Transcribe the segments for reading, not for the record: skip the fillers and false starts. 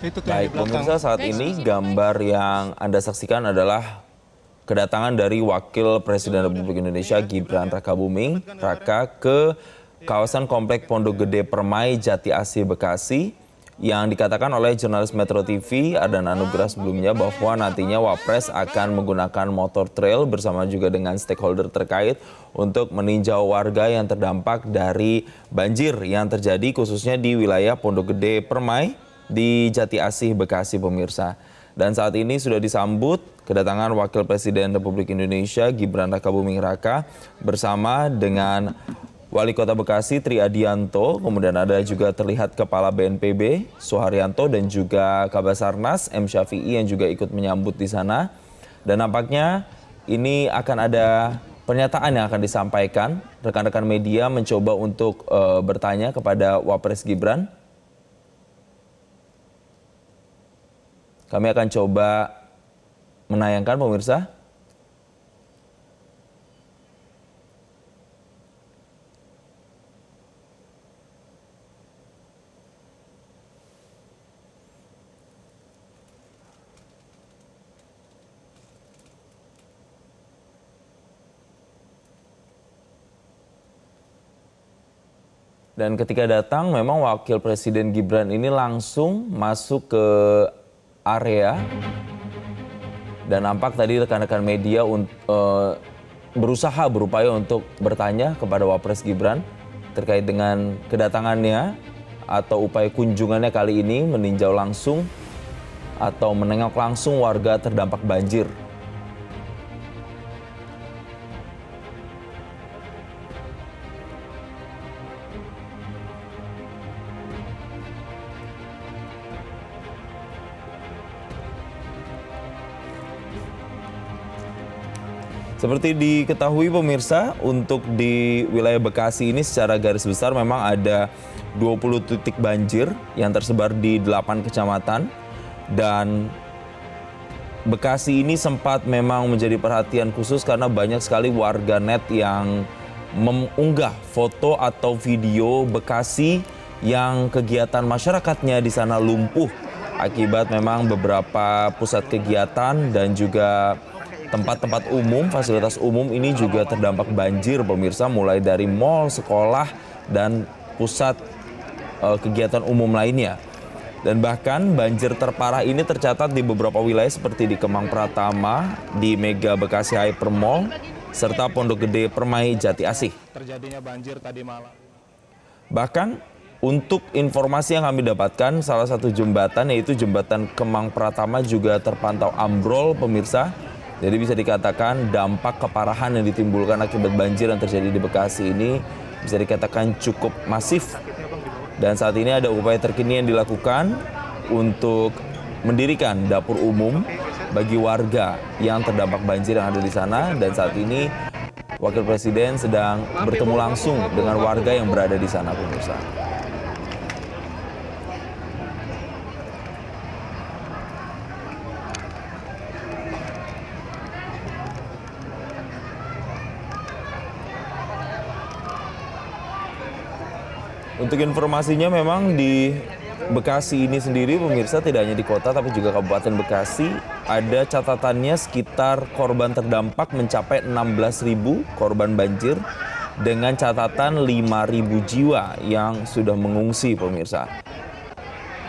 Baik, pemirsa, saat ini gambar yang Anda saksikan adalah kedatangan dari Wakil Presiden Republik Indonesia Gibran Rakabuming Raka ke kawasan Komplek Pondok Gede Permai Jati Asih Bekasi yang dikatakan oleh jurnalis Metro TV Adan Anugrah sebelumnya bahwa nantinya Wapres akan menggunakan motor trail bersama juga dengan stakeholder terkait untuk meninjau warga yang terdampak dari banjir yang terjadi khususnya di wilayah Pondok Gede Permai di Jati Asih Bekasi, pemirsa. Dan saat ini sudah disambut kedatangan Wakil Presiden Republik Indonesia Gibran Rakabuming Raka bersama dengan Wali Kota Bekasi Tri Adianto, kemudian ada juga terlihat Kepala BNPB Suharyanto dan juga Kabasarnas M. Syafi'i yang juga ikut menyambut di sana. Dan nampaknya ini akan ada pernyataan yang akan disampaikan. Rekan-rekan media mencoba untuk bertanya kepada Wapres Gibran. Kami akan coba menayangkan, pemirsa. Dan ketika datang, memang Wakil Presiden Gibran ini langsung masuk ke area dan nampak tadi rekan-rekan media berupaya untuk bertanya kepada Wapres Gibran terkait dengan kedatangannya atau upaya kunjungannya kali ini meninjau langsung atau menengok langsung warga terdampak banjir. Seperti diketahui pemirsa, untuk di wilayah Bekasi ini secara garis besar memang ada 20 titik banjir yang tersebar di 8 kecamatan. Dan Bekasi ini sempat memang menjadi perhatian khusus karena banyak sekali warga net yang mengunggah foto atau video Bekasi yang kegiatan masyarakatnya di sana lumpuh akibat memang beberapa pusat kegiatan dan juga tempat-tempat umum, fasilitas umum ini juga terdampak banjir, pemirsa, mulai dari mal, sekolah, dan pusat kegiatan umum lainnya. Dan bahkan banjir terparah ini tercatat di beberapa wilayah seperti di Kemang Pratama, di Mega Bekasi Hyper Mall, serta Pondok Gede Permai Jati Asih. Terjadinya banjir tadi malam. Bahkan untuk informasi yang kami dapatkan, salah satu jembatan yaitu jembatan Kemang Pratama juga terpantau ambrol, pemirsa. Jadi bisa dikatakan dampak keparahan yang ditimbulkan akibat banjir yang terjadi di Bekasi ini bisa dikatakan cukup masif. Dan saat ini ada upaya terkini yang dilakukan untuk mendirikan dapur umum bagi warga yang terdampak banjir yang ada di sana. Dan saat ini Wakil Presiden sedang bertemu langsung dengan warga yang berada di sana, pemirsa. Untuk informasinya memang di Bekasi ini sendiri, pemirsa, tidak hanya di kota tapi juga Kabupaten Bekasi, ada catatannya sekitar korban terdampak mencapai 16.000 korban banjir dengan catatan 5.000 jiwa yang sudah mengungsi, pemirsa.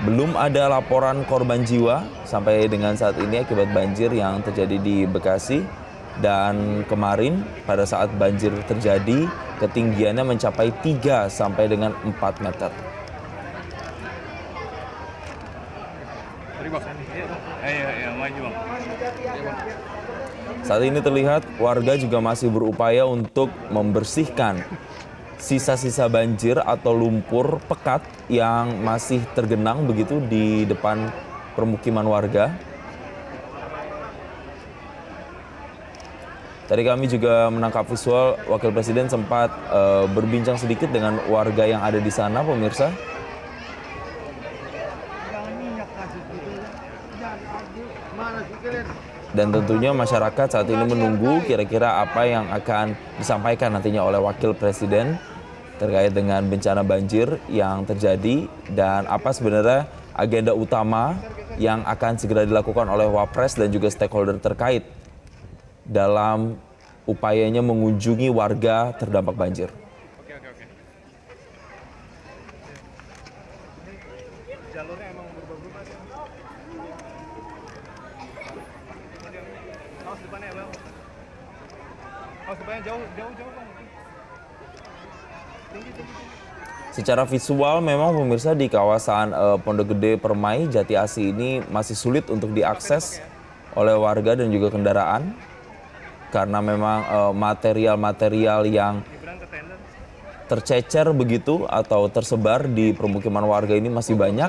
Belum ada laporan korban jiwa sampai dengan saat ini akibat banjir yang terjadi di Bekasi. Dan kemarin pada saat banjir terjadi, ketinggiannya mencapai 3 sampai dengan 4 meter. Saat ini terlihat warga juga masih berupaya untuk membersihkan sisa-sisa banjir atau lumpur pekat yang masih tergenang begitu di depan permukiman warga. Tadi kami juga menangkap visual Wakil Presiden sempat berbincang sedikit dengan warga yang ada di sana, pemirsa. Dan tentunya masyarakat saat ini menunggu kira-kira apa yang akan disampaikan nantinya oleh Wakil Presiden terkait dengan bencana banjir yang terjadi dan apa sebenarnya agenda utama yang akan segera dilakukan oleh Wapres dan juga stakeholder terkait dalam upayanya mengunjungi warga terdampak banjir. Jalurnya emang berubah-ubah. Awas depannya bang. Awas depannya jauh bang. Tinggi. Secara visual memang pemirsa di kawasan Pondok Gede Permai Jati Asih ini masih sulit untuk diakses oleh warga dan juga kendaraan karena memang material-material yang tercecer begitu atau tersebar di permukiman warga ini masih banyak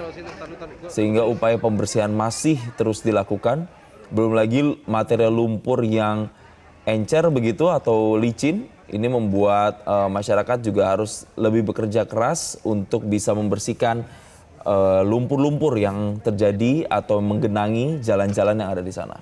sehingga upaya pembersihan masih terus dilakukan. Belum lagi material lumpur yang encer begitu atau licin ini membuat masyarakat juga harus lebih bekerja keras untuk bisa membersihkan lumpur-lumpur yang terjadi atau menggenangi jalan-jalan yang ada di sana.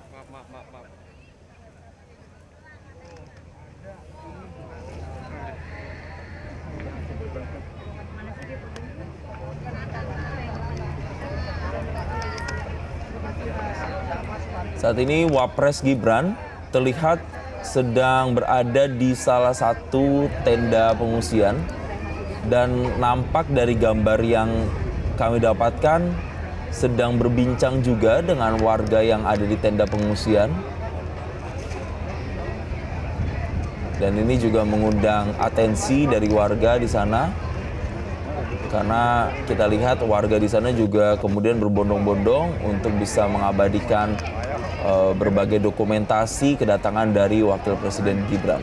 Saat ini Wapres Gibran terlihat sedang berada di salah satu tenda pengungsian dan nampak dari gambar yang kami dapatkan sedang berbincang juga dengan warga yang ada di tenda pengungsian. Dan ini juga mengundang atensi dari warga di sana karena kita lihat warga di sana juga kemudian berbondong-bondong untuk bisa mengabadikan berbagai dokumentasi kedatangan dari Wakil Presiden Gibran.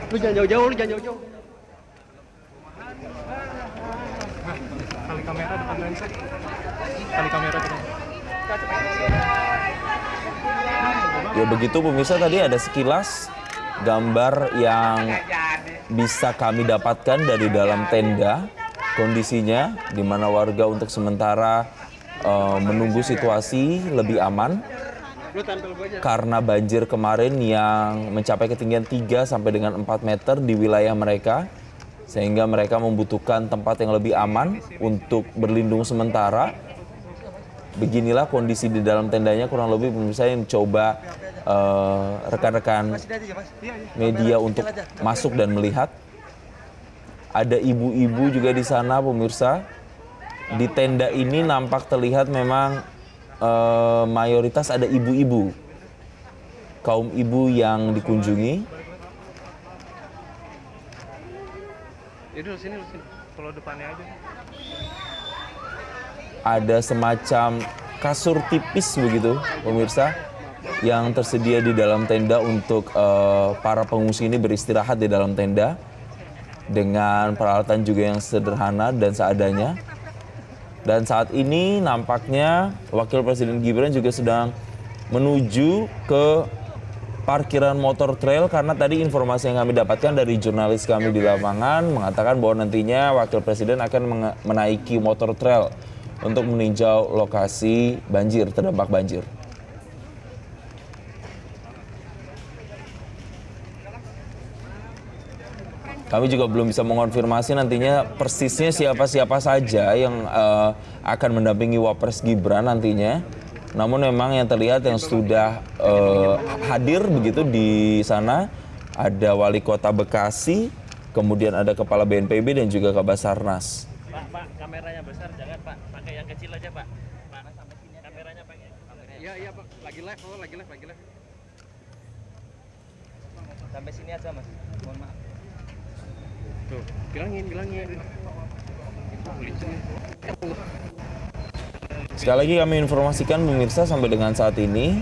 Lu jangan jauh-jauh. Kali kamera depan lensa. Kali kamera depan. Ya begitu pemirsa, tadi ada sekilas gambar yang bisa kami dapatkan dari dalam tenda kondisinya di mana warga untuk sementara menunggu situasi lebih aman karena banjir kemarin yang mencapai ketinggian 3 sampai dengan 4 meter di wilayah mereka sehingga mereka membutuhkan tempat yang lebih aman untuk berlindung sementara. Beginilah kondisi di dalam tendanya kurang lebih pemirsa yang coba rekan-rekan media untuk masuk dan melihat. Ada ibu-ibu juga di sana pemirsa. Di tenda ini nampak terlihat memang mayoritas ada ibu-ibu. Kaum ibu yang dikunjungi. Sini. Kalau depannya aja. Ada semacam kasur tipis begitu pemirsa yang tersedia di dalam tenda untuk para pengungsi ini beristirahat di dalam tenda dengan peralatan juga yang sederhana dan seadanya. Dan saat ini nampaknya Wakil Presiden Gibran juga sedang menuju ke parkiran motor trail karena tadi informasi yang kami dapatkan dari jurnalis kami di lapangan mengatakan bahwa nantinya Wakil Presiden akan menaiki motor trail untuk meninjau lokasi banjir, terdampak banjir. Kami juga belum bisa mengonfirmasi nantinya persisnya siapa-siapa saja yang akan mendampingi Wapres Gibran nantinya. Namun memang yang terlihat yang sudah hadir begitu di sana ada Wali Kota Bekasi, kemudian ada Kepala BNPB dan juga Kabasarnas. Pak, kameranya besar jangan Pak, pakai yang kecil aja Pak. Sampai sini kameranya pakai. Iya Pak, lagi live. Sampai sini aja Mas, mohon maaf. Tuh, bilangin. Sekali lagi kami informasikan pemirsa sampai dengan saat ini,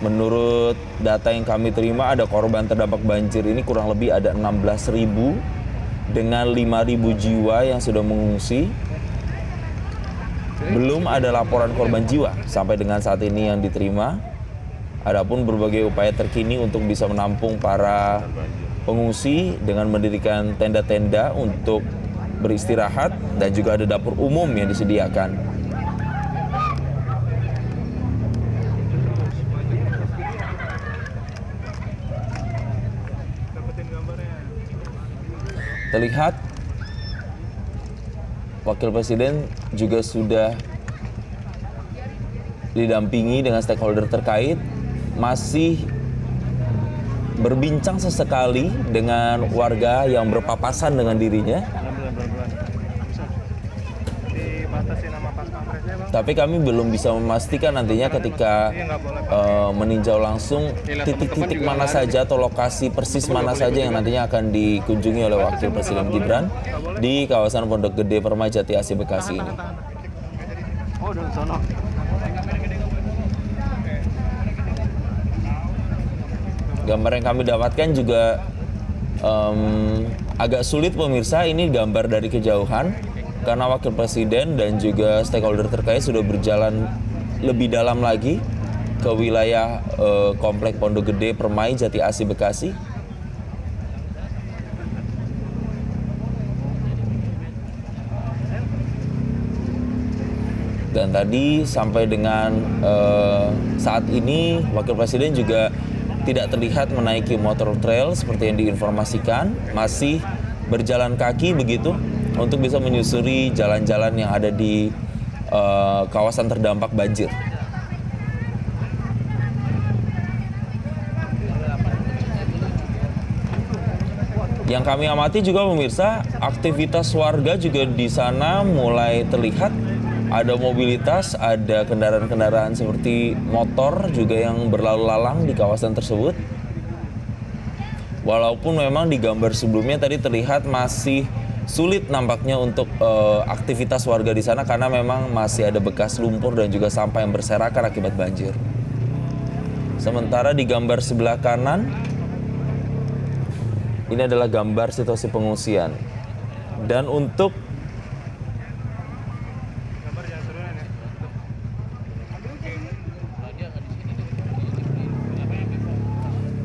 menurut data yang kami terima ada korban terdampak banjir ini kurang lebih ada 16.000 dengan 5.000 jiwa yang sudah mengungsi. Belum ada laporan korban jiwa sampai dengan saat ini yang diterima. Adapun berbagai upaya terkini untuk bisa menampung para pengungsi dengan mendirikan tenda-tenda untuk beristirahat dan juga ada dapur umum yang disediakan. Dapetin gambarnya. Terlihat Wakil Presiden juga sudah didampingi dengan stakeholder terkait, masih berbincang sesekali dengan warga yang berpapasan dengan dirinya. Dibatasi nama pas pampresnya, Bang. Tapi kami belum bisa memastikan nantinya ketika meninjau langsung titik-titik mana saja atau lokasi persis mana saja yang nantinya akan dikunjungi oleh Wakil Presiden Gibran di kawasan Pondok Gede Permai Jati Asih Bekasi ini. Oh, udah sono. Gambar yang kami dapatkan juga agak sulit pemirsa, ini gambar dari kejauhan karena Wakil Presiden dan juga stakeholder terkait sudah berjalan lebih dalam lagi ke wilayah Komplek Pondok Gede Permai Jati Asih Bekasi. Dan tadi sampai dengan saat ini Wakil Presiden juga tidak terlihat menaiki motor trail seperti yang diinformasikan, masih berjalan kaki begitu untuk bisa menyusuri jalan-jalan yang ada di kawasan terdampak banjir. Yang kami amati juga pemirsa, aktivitas warga juga di sana mulai terlihat. Ada mobilitas, ada kendaraan-kendaraan seperti motor juga yang berlalu lalang di kawasan tersebut. Walaupun memang di gambar sebelumnya tadi terlihat masih sulit nampaknya untuk aktivitas warga di sana karena memang masih ada bekas lumpur dan juga sampah yang berserakan akibat banjir. Sementara di gambar sebelah kanan, ini adalah gambar situasi pengungsian. Dan untuk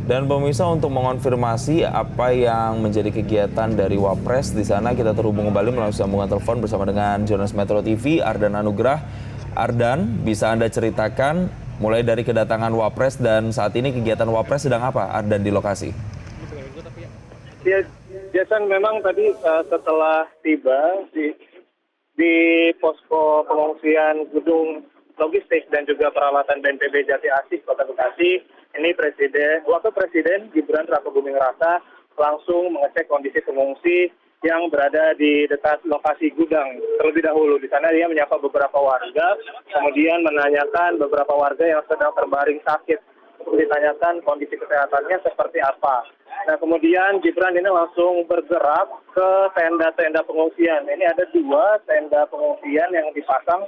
Dan pemirsa, untuk mengonfirmasi apa yang menjadi kegiatan dari Wapres di sana, kita terhubung kembali melalui sambungan telepon bersama dengan jurnalis Metro TV Ardan Anugrah. Ardan, bisa Anda ceritakan mulai dari kedatangan Wapres dan saat ini kegiatan Wapres sedang apa, Ardan, di lokasi? Ya, Jason, memang tadi setelah tiba di posko pengungsian gedung logistik dan juga peralatan BNPB Jati Asih Kota Bekasi, ini Wakil Presiden Gibran Rakabuming Raka langsung mengecek kondisi pengungsi yang berada di dekat lokasi gudang terlebih dahulu. Di sana dia menyapa beberapa warga, kemudian menanyakan beberapa warga yang sedang terbaring sakit, untuk ditanyakan kondisi kesehatannya seperti apa. Nah, kemudian Gibran ini langsung bergerak ke tenda-tenda pengungsian. Ini ada 2 tenda pengungsian yang dipasang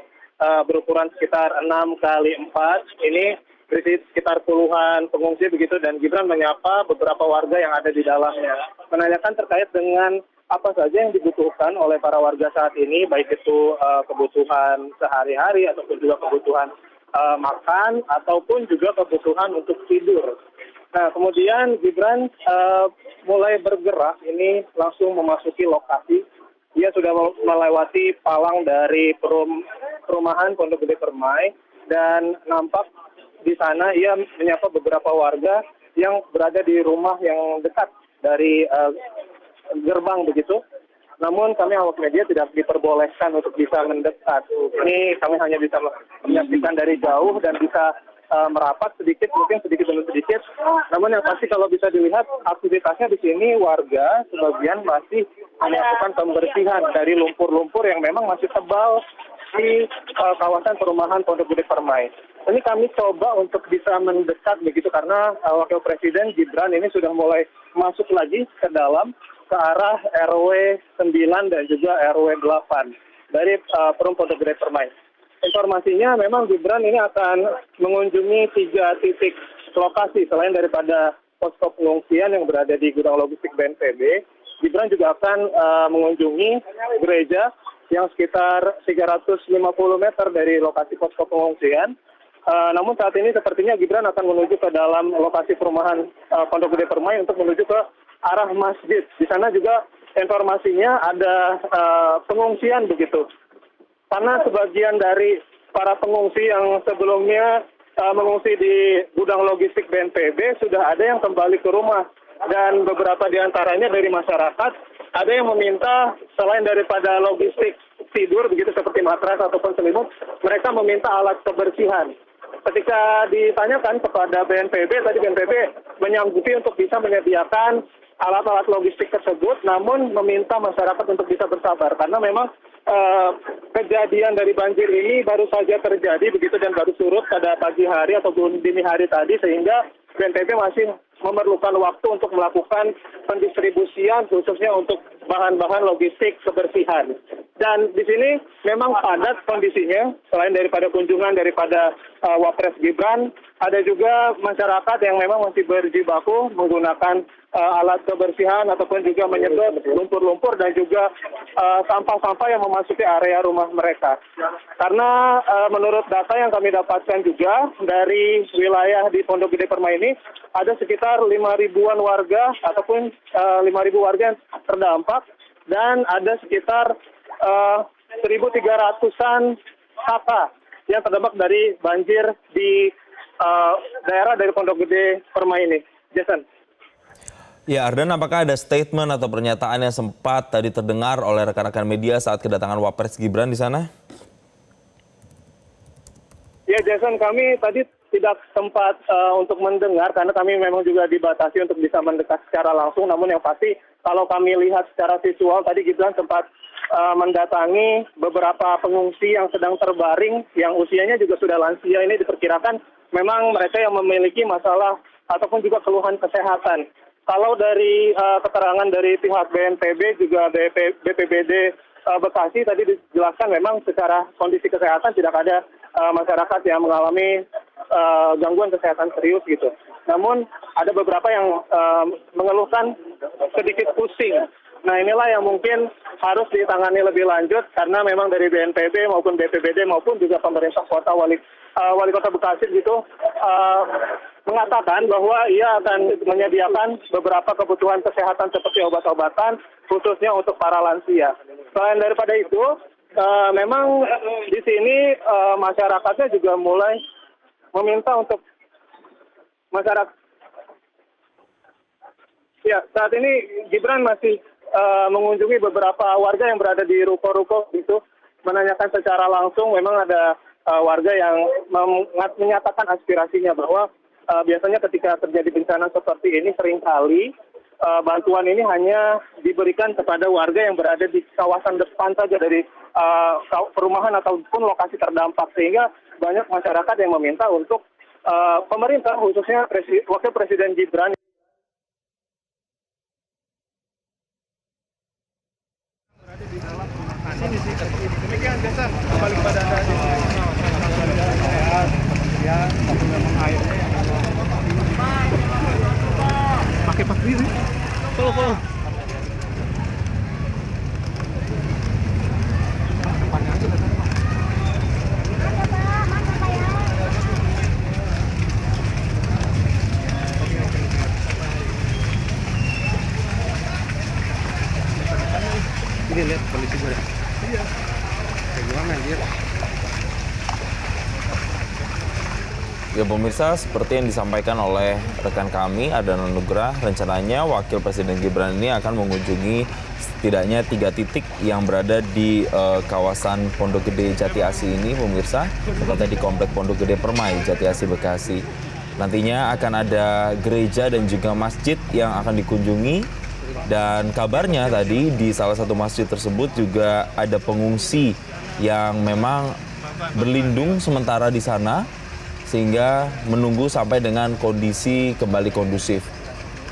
berukuran sekitar 6 kali 4. Ini berisi sekitar puluhan pengungsi begitu, dan Gibran menyapa beberapa warga yang ada di dalamnya, menanyakan terkait dengan apa saja yang dibutuhkan oleh para warga saat ini, baik itu kebutuhan sehari-hari ataupun juga kebutuhan makan ataupun juga kebutuhan untuk tidur. Nah, kemudian Gibran mulai bergerak ini langsung memasuki lokasi. Dia sudah melewati palang dari perumahan Pondok Gede Permai dan nampak di sana ia menyapa beberapa warga yang berada di rumah yang dekat dari gerbang begitu. Namun kami awak media tidak diperbolehkan untuk bisa mendekat. Ini kami hanya bisa menyaksikan dari jauh dan bisa merapat sedikit, mungkin sedikit demi sedikit. Namun yang pasti kalau bisa dilihat aktivitasnya di sini, warga sebagian masih melakukan pembersihan dari lumpur-lumpur yang memang masih tebal di kawasan perumahan Pondok Gede Permai. Ini kami coba untuk bisa mendekat begitu karena Wakil Presiden Gibran ini sudah mulai masuk lagi ke dalam ke arah RW 9 dan juga RW 8 dari Perum Pondok Gede Permai. Informasinya memang Gibran ini akan mengunjungi 3 titik lokasi selain daripada posko pengungsian yang berada di gudang logistik BNPB. Gibran juga akan mengunjungi gereja yang sekitar 350 meter dari lokasi posko pengungsian. Namun saat ini sepertinya Gibran akan menuju ke dalam lokasi perumahan Pondok Gede Permai untuk menuju ke arah masjid. Di sana juga informasinya ada pengungsian begitu. Karena sebagian dari para pengungsi yang sebelumnya mengungsi di gudang logistik BNPB sudah ada yang kembali ke rumah. Dan beberapa di antaranya dari masyarakat ada yang meminta selain daripada logistik tidur begitu seperti matras ataupun selimut, mereka meminta alat kebersihan. Ketika ditanyakan kepada BNPB, tadi BNPB menyanggupi untuk bisa menyediakan alat-alat logistik tersebut, namun meminta masyarakat untuk bisa bersabar karena memang kejadian dari banjir ini baru saja terjadi begitu dan baru surut pada pagi hari ataupun dini hari tadi, sehingga BNPB masih memerlukan waktu untuk melakukan pendistribusian khususnya untuk bahan-bahan logistik kebersihan. Dan di sini memang padat kondisinya, selain daripada kunjungan daripada Wapres Gibran, ada juga masyarakat yang memang masih berjibaku menggunakan alat kebersihan ataupun juga menyedot lumpur-lumpur dan juga sampah-sampah yang memasuki area rumah mereka. Karena menurut data yang kami dapatkan juga dari wilayah di Pondok Gede Permai ini, ada sekitar 5.000-an warga ataupun 5.000 warga yang terdampak dan ada sekitar 1.300-an kakak yang terdampak dari banjir di daerah dari Pondok Gede Permai ini. Jason. Ya, Ardan, apakah ada statement atau pernyataan yang sempat tadi terdengar oleh rekan-rekan media saat kedatangan Wapres Gibran di sana? Ya, Jason, kami tadi tidak sempat untuk mendengar karena kami memang juga dibatasi untuk bisa mendekat secara langsung. Namun yang pasti kalau kami lihat secara visual tadi Gibran sempat mendatangi beberapa pengungsi yang sedang terbaring yang usianya juga sudah lansia. Ini diperkirakan memang mereka yang memiliki masalah ataupun juga keluhan kesehatan. Kalau dari keterangan dari pihak BNPB juga BPBD Bekasi tadi dijelaskan memang secara kondisi kesehatan tidak ada masyarakat yang mengalami gangguan kesehatan serius gitu. Namun ada beberapa yang mengeluhkan sedikit pusing. Nah, inilah yang mungkin harus ditangani lebih lanjut karena memang dari BNPB maupun BPBD maupun juga pemerintah kota wali kota Bekasi gitu mengatakan bahwa ia akan menyediakan beberapa kebutuhan kesehatan seperti obat-obatan khususnya untuk para lansia. Selain daripada itu, memang di sini masyarakatnya juga mulai meminta untuk masyarakat. Ya, saat ini Gibran masih mengunjungi beberapa warga yang berada di ruko-ruko itu, menanyakan secara langsung. Memang ada warga yang menyatakan aspirasinya bahwa biasanya ketika terjadi bencana seperti ini seringkali bantuan ini hanya diberikan kepada warga yang berada di kawasan depan saja dari perumahan ataupun lokasi terdampak, sehingga banyak masyarakat yang meminta untuk pemerintah khususnya Wakil Presiden Gibran. Demikian, Jason. Kembali kepada Anda. Ya, tapi memang airnya pakai diri. Tolong. Depannya aja datang, Pak. Ini lihat polisi gue. Iya. Kayak gimana anjir? Ya pemirsa, seperti yang disampaikan oleh rekan kami, Ardan Nugrah, rencananya Wakil Presiden Gibran ini akan mengunjungi setidaknya 3 titik yang berada di kawasan Pondok Gede Jati Asih ini, pemirsa, tepatnya di Komplek Pondok Gede Permai, Jati Asih, Bekasi. Nantinya akan ada gereja dan juga masjid yang akan dikunjungi, dan kabarnya tadi di salah satu masjid tersebut juga ada pengungsi yang memang berlindung sementara di sana, sehingga menunggu sampai dengan kondisi kembali kondusif.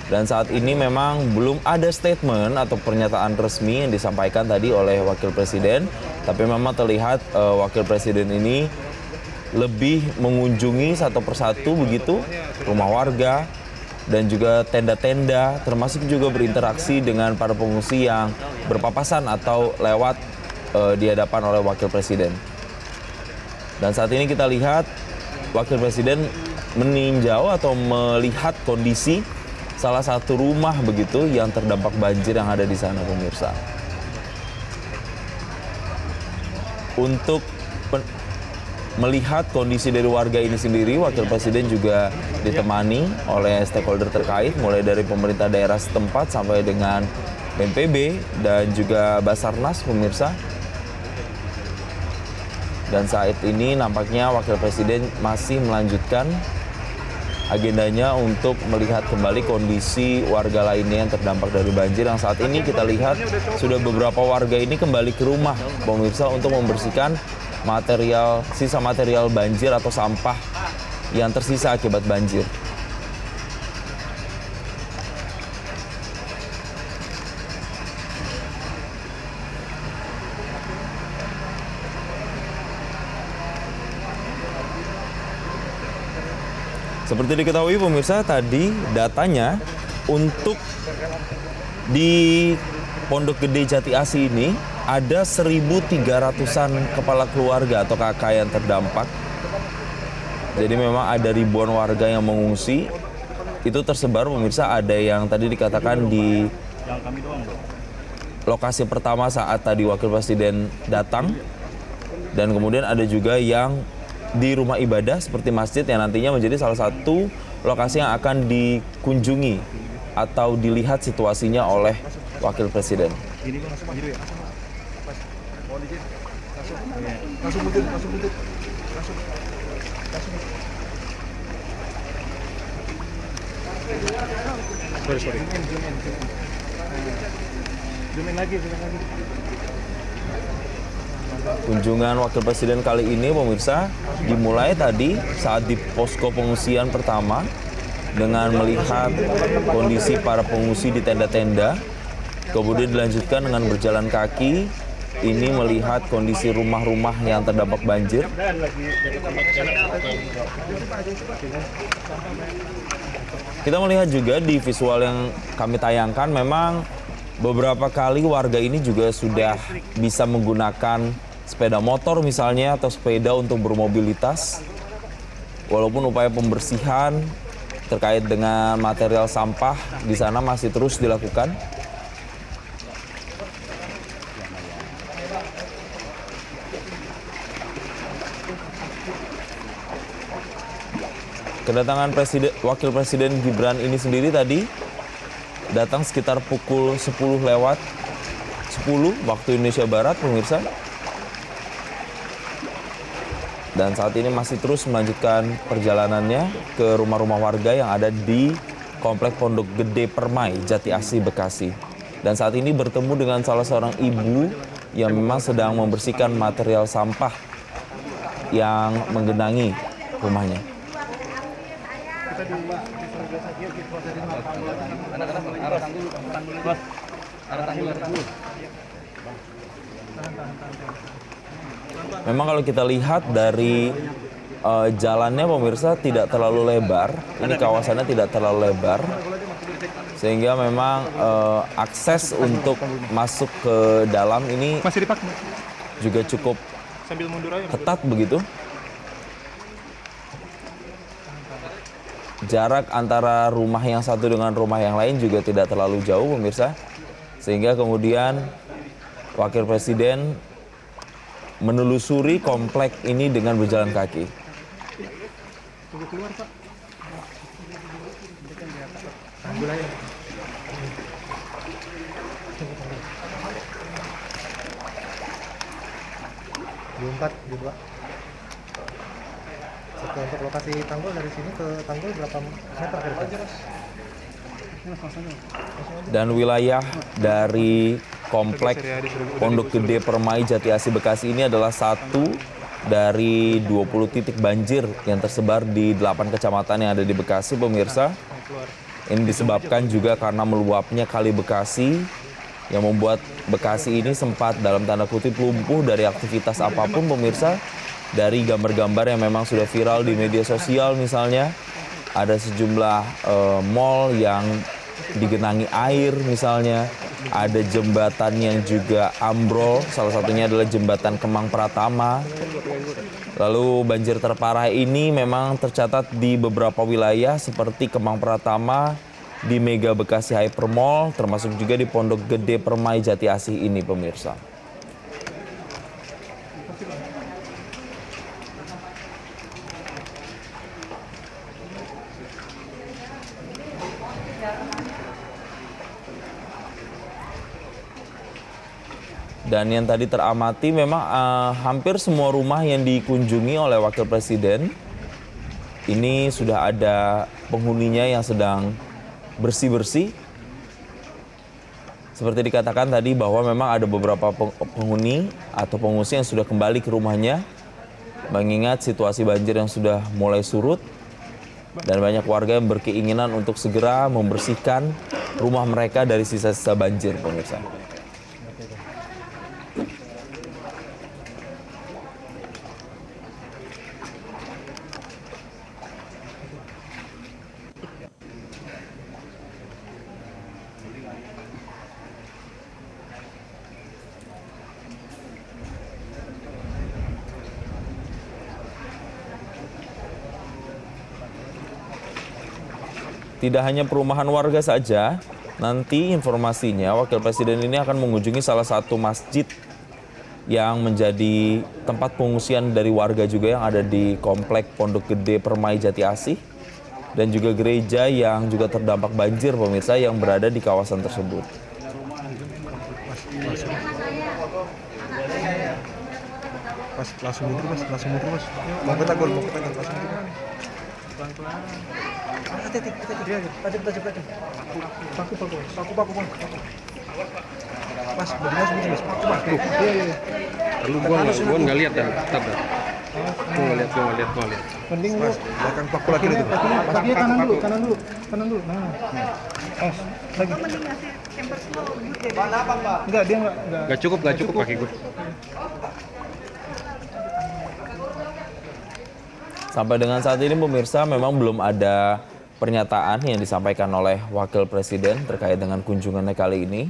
Dan saat ini memang belum ada statement atau pernyataan resmi yang disampaikan tadi oleh Wakil Presiden, tapi memang terlihat Wakil Presiden ini lebih mengunjungi satu persatu begitu rumah warga dan juga tenda-tenda, termasuk juga berinteraksi dengan para pengungsi yang berpapasan atau lewat di hadapan oleh Wakil Presiden. Dan saat ini kita lihat Wakil Presiden meninjau atau melihat kondisi salah satu rumah begitu yang terdampak banjir yang ada di sana, pemirsa. Untuk melihat kondisi dari warga ini sendiri, Wakil Presiden juga ditemani oleh stakeholder terkait, mulai dari pemerintah daerah setempat sampai dengan BNPB dan juga Basarnas, pemirsa. Dan saat ini nampaknya Wakil Presiden masih melanjutkan agendanya untuk melihat kembali kondisi warga lainnya yang terdampak dari banjir, yang saat ini kita lihat sudah beberapa warga ini kembali ke rumah, pemirsa, untuk membersihkan sisa material banjir atau sampah yang tersisa akibat banjir. Seperti diketahui pemirsa, tadi datanya untuk di Pondok Gede Jati Asih ini ada 1.300-an kepala keluarga atau kakak yang terdampak. Jadi memang ada ribuan warga yang mengungsi. Itu tersebar pemirsa, ada yang tadi dikatakan di lokasi pertama saat tadi Wakil Presiden datang. Dan kemudian ada juga yang di rumah ibadah seperti masjid yang nantinya menjadi salah satu lokasi yang akan dikunjungi atau dilihat situasinya oleh Wakil Presiden. Sorry. Zoom in lagi. Kunjungan Wakil Presiden kali ini pemirsa dimulai tadi saat di posko pengungsian pertama dengan melihat kondisi para pengungsi di tenda-tenda. Kemudian dilanjutkan dengan berjalan kaki, ini melihat kondisi rumah-rumah yang terdampak banjir. Kita melihat juga di visual yang kami tayangkan, memang beberapa kali warga ini juga sudah bisa menggunakan sepeda motor misalnya atau sepeda untuk bermobilitas. Walaupun upaya pembersihan terkait dengan material sampah di sana masih terus dilakukan. Kedatangan Wakil Presiden Gibran ini sendiri tadi datang sekitar pukul 10 lewat 10 waktu Indonesia Barat, pemirsa. Dan saat ini masih terus melanjutkan perjalanannya ke rumah-rumah warga yang ada di Komplek Pondok Gede Permai, Jati Asih, Bekasi. Dan saat ini bertemu dengan salah seorang ibu yang memang sedang membersihkan material sampah yang menggenangi rumahnya. Memang kalau kita lihat dari jalannya pemirsa tidak terlalu lebar, ini kawasannya tidak terlalu lebar, sehingga memang akses untuk masuk ke dalam ini juga cukup ketat begitu. Jarak antara rumah yang satu dengan rumah yang lain juga tidak terlalu jauh, pemirsa. Sehingga kemudian Wakil Presiden menelusuri komplek ini dengan berjalan kaki. Tunggu keluar, Pak. Di 2. Untuk lokasi tanggul dari sini ke tanggul berapa meter kira-kira? Dan wilayah dari komplek Pondok Gede Permai Jati Asih Bekasi ini adalah satu dari 20 titik banjir yang tersebar di 8 kecamatan yang ada di Bekasi, pemirsa. Ini disebabkan juga karena meluapnya Kali Bekasi yang membuat Bekasi ini sempat dalam tanda kutip lumpuh dari aktivitas apapun, pemirsa. Dari gambar-gambar yang memang sudah viral di media sosial misalnya, ada sejumlah mal yang digenangi air misalnya, ada jembatan yang juga ambrol, salah satunya adalah jembatan Kemang Pratama. Lalu banjir terparah ini memang tercatat di beberapa wilayah seperti Kemang Pratama di Mega Bekasi Hypermall, termasuk juga di Pondok Gede Permai Jati Asih ini, pemirsa. Dan yang tadi teramati memang hampir semua rumah yang dikunjungi oleh Wakil Presiden ini sudah ada penghuninya yang sedang bersih-bersih. Seperti dikatakan tadi bahwa memang ada beberapa penghuni atau pengungsi yang sudah kembali ke rumahnya mengingat situasi banjir yang sudah mulai surut dan banyak warga yang berkeinginan untuk segera membersihkan rumah mereka dari sisa-sisa banjir, pemirsa. Tidak hanya perumahan warga saja, nanti informasinya Wakil Presiden ini akan mengunjungi salah satu masjid yang menjadi tempat pengungsian dari warga juga yang ada di Komplek Pondok Gede Permai Jati Asih dan juga gereja yang juga terdampak banjir, pemirsa, yang berada di kawasan tersebut. Mas, langsung mundur mas. Mau ketagol, langsung mundur. Pelan-pelan. Hati-hati. Paku. Mas, bagaimana sih mas? Paku. Iya. Lalu gua nggak lihat dan tetap dah. Gua nggak lihat. Mending lu Mas, belakang paku lagi itu. pakai kanan dulu. Nah. Lagi. Enggak, dia enggak. Nggak cukup kaki gua. Sampai dengan saat ini pemirsa memang belum ada pernyataan yang disampaikan oleh Wakil Presiden terkait dengan kunjungannya kali ini.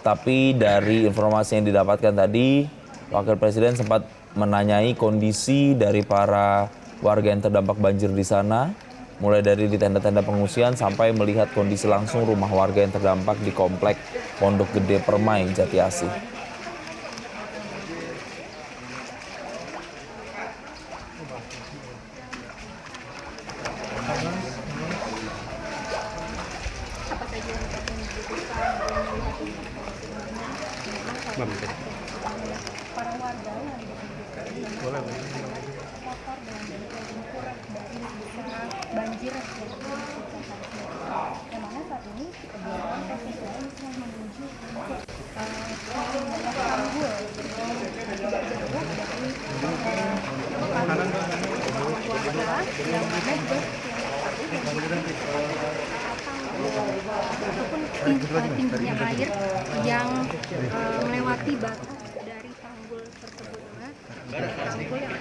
Tapi dari informasi yang didapatkan tadi, Wakil Presiden sempat menanyai kondisi dari para warga yang terdampak banjir di sana, mulai dari di tenda-tenda pengungsian sampai melihat kondisi langsung rumah warga yang terdampak di Komplek Pondok Gede Permai Jati Asih. Para warga yang dibutuhkan motor dengan lumpur dari banjir yang mana saat ini kebetulan proses lain sedang menuju untuk wilayah Tanggul tidak jauh dari warga yang mana juga ataupun tingginya air yang melewati batas dari tanggul tersebut. Tanggul yang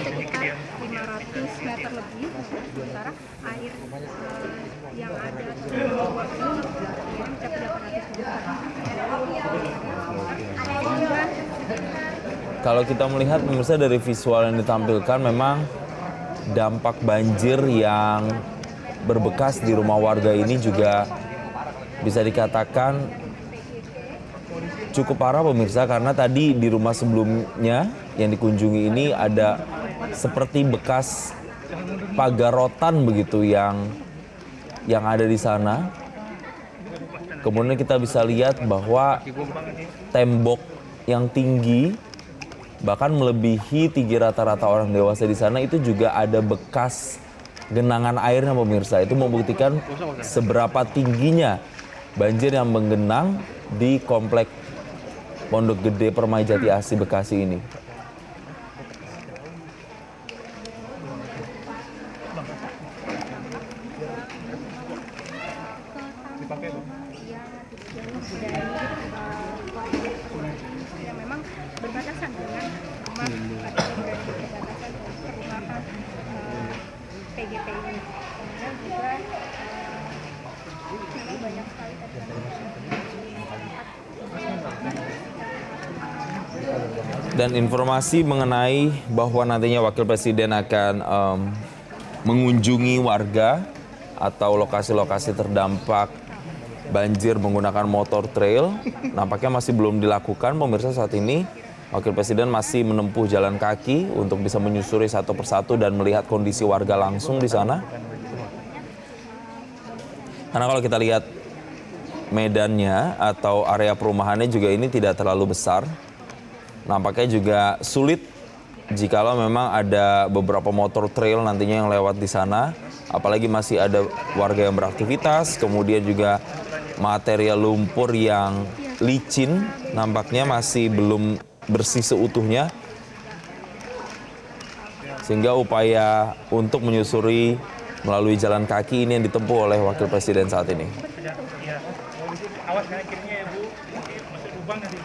sekitar 500 meter lebih, sementara air yang ada di bawah ini mencapai 800 meter. Kalau kita melihat pemirsa dari visual yang ditampilkan memang dampak banjir yang berbekas di rumah warga ini juga bisa dikatakan cukup parah, pemirsa, karena tadi di rumah sebelumnya yang dikunjungi ini ada seperti bekas pagar rotan begitu yang ada di sana. Kemudian kita bisa lihat bahwa tembok yang tinggi bahkan melebihi tinggi rata-rata orang dewasa di sana itu juga ada bekas genangan airnya, pemirsa. Itu membuktikan seberapa tingginya banjir yang menggenang di Komplek Pondok Gede Permai Jati Asih Bekasi ini. yang memang berbatasan dengan rumah atau berada di perbatasan perumahan PGP ini. Kemudian juga memang banyak sekali Dan informasi mengenai bahwa nantinya Wakil Presiden akan mengunjungi warga atau lokasi-lokasi terdampak banjir menggunakan motor trail nampaknya masih belum dilakukan. Pemirsa, saat ini Wakil Presiden masih menempuh jalan kaki untuk bisa menyusuri satu persatu dan melihat kondisi warga langsung di sana. Karena kalau kita lihat medannya atau area perumahannya juga ini tidak terlalu besar. Nampaknya juga sulit jikalau memang ada beberapa motor trail nantinya yang lewat di sana. Apalagi masih ada warga yang beraktivitas, kemudian juga material lumpur yang licin nampaknya masih belum bersih seutuhnya. Sehingga upaya untuk menyusuri melalui jalan kaki ini yang ditempuh oleh Wakil Presiden saat ini. Awas kanan kirinya ya Bu, masuk lubang nanti.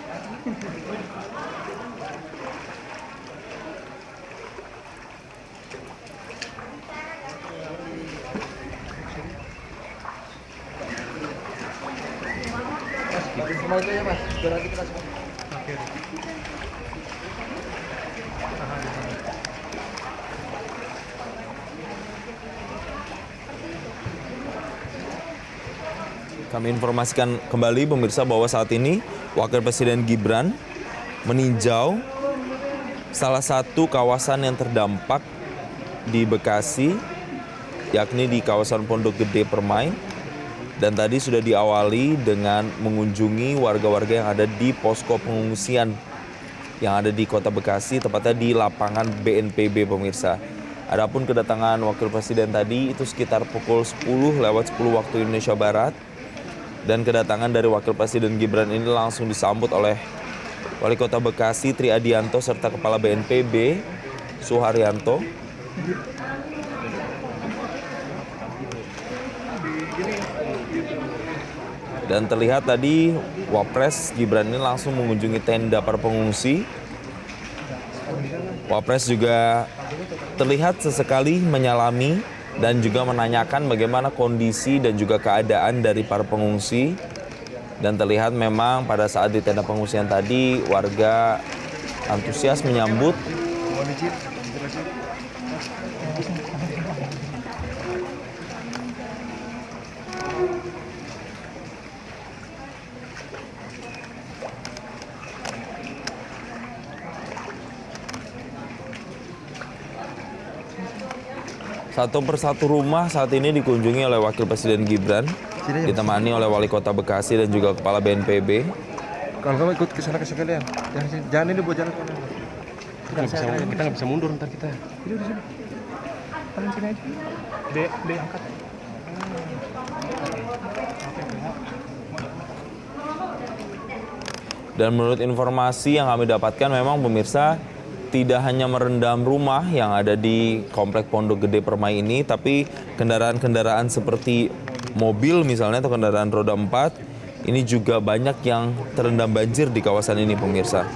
Oke. Kami informasikan kembali pemirsa bahwa saat ini Wakil Presiden Gibran meninjau salah satu kawasan yang terdampak di Bekasi, yakni di kawasan Pondok Gede Permai. Dan tadi sudah diawali dengan mengunjungi warga-warga yang ada di posko pengungsian yang ada di Kota Bekasi, tepatnya di lapangan BNPB pemirsa. Adapun kedatangan Wakil Presiden tadi itu sekitar pukul 10 lewat 10 waktu Indonesia Barat. Dan kedatangan dari Wakil Presiden Gibran ini langsung disambut oleh Wali Kota Bekasi Tri Adianto serta Kepala BNPB Suharyanto. Dan terlihat tadi Wapres Gibran ini langsung mengunjungi tenda para pengungsi. Wapres juga terlihat sesekali menyalami dan juga menanyakan bagaimana kondisi dan juga keadaan dari para pengungsi. Dan terlihat memang pada saat di tenda pengungsian tadi warga antusias menyambut. Satu persatu rumah saat ini dikunjungi oleh Wakil Presiden Gibran, ditemani oleh Wali Kota Bekasi dan juga Kepala BNPB. Kalau kamu ikut ke sana sekalian, jangan ini buat jalan kanan. Kita nggak bisa mundur ntar kita. Itu di sini. Paling sini aja. Angkat. Dan menurut informasi yang kami dapatkan memang pemirsa tidak hanya merendam rumah yang ada di Komplek Pondok Gede Permai ini, tapi kendaraan-kendaraan seperti mobil misalnya atau kendaraan roda 4 ini juga banyak yang terendam banjir di kawasan ini pemirsa.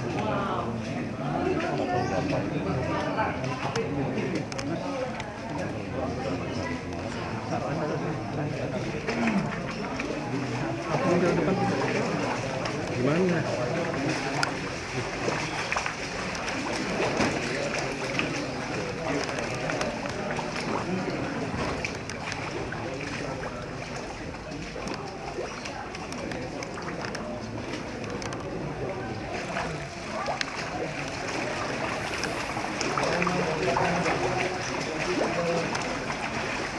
Gimana?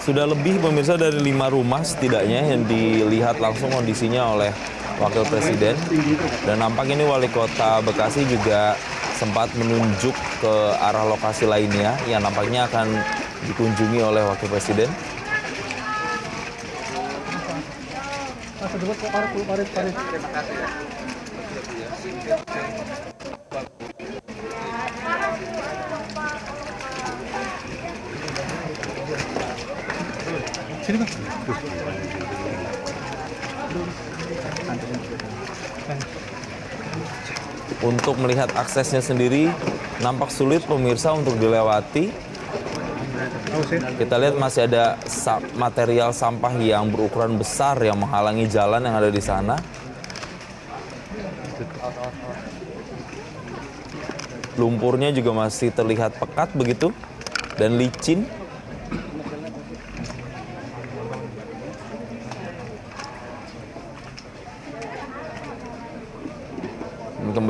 Sudah lebih pemirsa dari 5 rumah setidaknya yang dilihat langsung kondisinya oleh Wakil Presiden. Dan nampak ini Wali Kota Bekasi juga sempat menunjuk ke arah lokasi lainnya yang nampaknya akan dikunjungi oleh Wakil Presiden. Sini Bang. Untuk melihat aksesnya sendiri nampak sulit pemirsa untuk dilewati. Kita lihat masih ada material sampah yang berukuran besar yang menghalangi jalan yang ada di sana. Lumpurnya juga masih terlihat pekat begitu dan licin.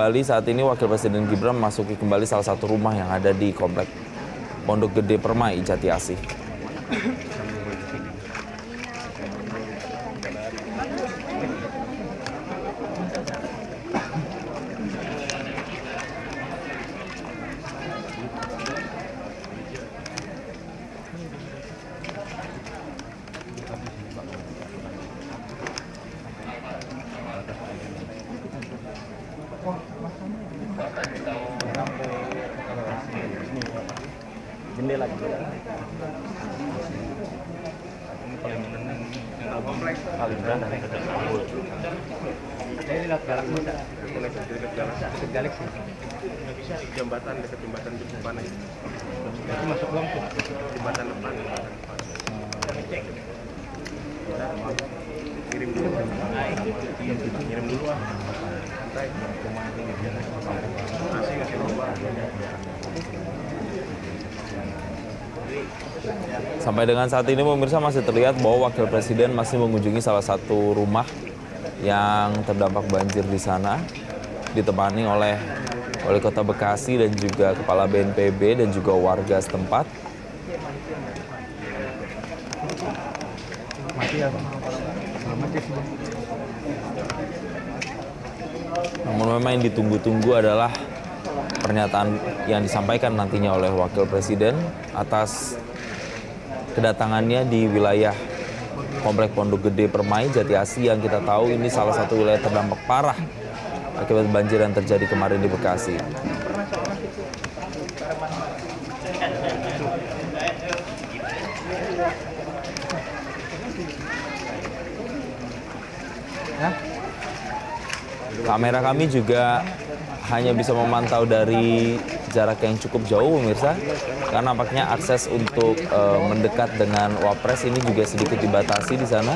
kembali saat ini Wakil Presiden Gibran memasuki kembali salah satu rumah yang ada di Komplek Pondok Gede Permai, Jati Asih. Jembatan dekat jembatan depan itu. Itu masuk uang tuh. Jembatan depan. Kirim dulu. Kirim dulu ah. Santai. Masih ngasih lomba. Sampai dengan saat ini pemirsa masih terlihat bahwa Wakil Presiden masih mengunjungi salah satu rumah yang terdampak banjir di sana, ditemani oleh Wali Kota Bekasi dan juga Kepala BNPB dan juga warga setempat. Namun memang yang ditunggu-tunggu adalah pernyataan yang disampaikan nantinya oleh Wakil Presiden atas kedatangannya di wilayah Komplek Pondok Gede Permai, Jati Asih yang kita tahu ini salah satu wilayah terdampak parah akibat banjir yang terjadi kemarin di Bekasi. Kamera kami juga hanya bisa memantau dari jarak yang cukup jauh pemirsa, karena nampaknya akses untuk mendekat dengan Wapres ini juga sedikit dibatasi di sana.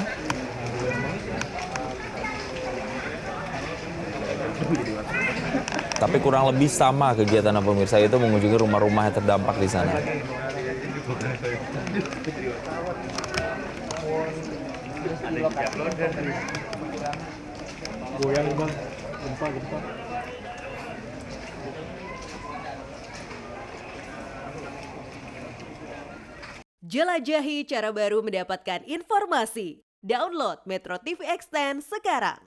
Tapi kurang lebih sama kegiatan pemirsa itu mengunjungi rumah-rumah yang terdampak di sana. Goyang bang, gempa. Jelajahi cara baru mendapatkan informasi. Download Metro TV Extend sekarang.